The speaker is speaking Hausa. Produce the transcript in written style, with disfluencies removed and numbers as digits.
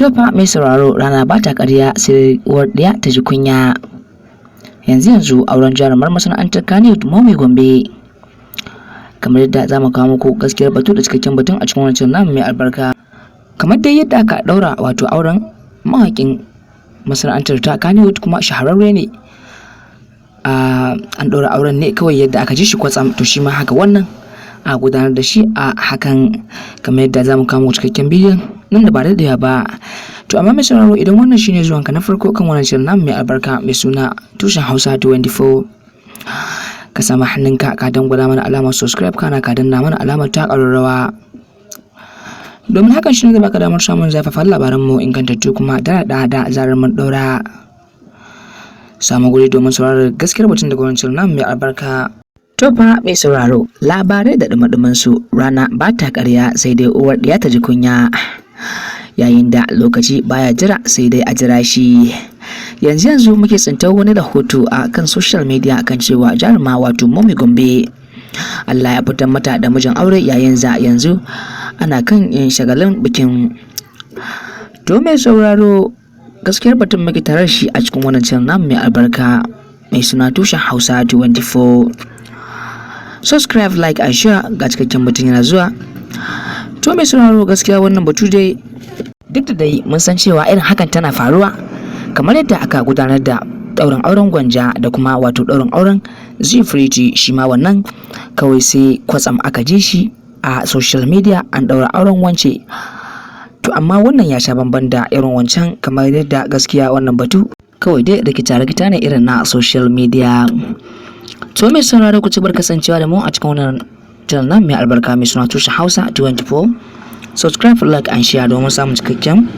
To fa mai sauraro, rana ba ta ƙarya sai uwar ɗaya ta ji kunya. Yanzu auren jarumar masana'antar Kannywood Momi Gombe. Kamar yadda za mu kawo muku gaskiyar batu da cikakken batun a cikin wancan namu mai albarka. Kamar dai yadda aka ɗaura wato auren mawaƙin masana'antar ta Kannywood kuma shahararre ne. An ɗaura auren ne kawai yadda aka ji shi kwatsam, to shi ma haka wannan a gudanar da shi a hakan, kamar yadda za mu kawo muku cikakken bidiyon nan da ba daɗewa ba. To amma mai sauraro, idan wannan shine zuwanka na farko kan wannan shirin namu mai albarka mai suna Tushen Hausa 24, ka sama hannunka ka dangwala mana alamar subscribe, kana ka danna mana alamar ta ƙararrawa, domin hakan shine zai baka damar samun zafafan labaran mu ingantattu kuma da zarar mun ɗaura. Samu guri domin sauraron gaskiyar batun daga wannan shirin namu mai albarka. To fa mai sauraro, labarai da dumadumin su, rana ba ta ƙarya sai dai uwar ɗiya ta ji kunya. Yayin da lokaci baya jira sai dai a jira shi. Yanzu muke tsintar wani rahoto a kan social media kan cewa jaruma wato Momi Gombe Allah ya fitar mata da mijin aure, yayin yanzu ana kan yin shagalin bikin. To mai sauraro, gaskiyar batun muke tarar shi a cikin wannan channel namu mai albarka mai suna Tushen Hausa 24. Subscribe, like and share, ga cikakken batun yana zuwa. To mai sauraro, gaskiya wannan batu dai duk da dai mun san cewa irin hakan tana faruwa, kamar yadda aka gudanar da ɗaurin auren Gwanja da kuma wato ɗaurin auren Zifriti, shi ma wannan kawai sai kwatsam aka ji shi a social media an ɗaura auren wance. To amma wannan ya sha bamban da irin wancan, kamar yadda gaskiya wannan batu kawai dai rikita ne irin na social media. To mai sauraro, ku ci bar kasancewa da mu a cikin wannan channel mai albarka mai suna Tushen Hausa 24. Subscribe, like and share domin samun cikakken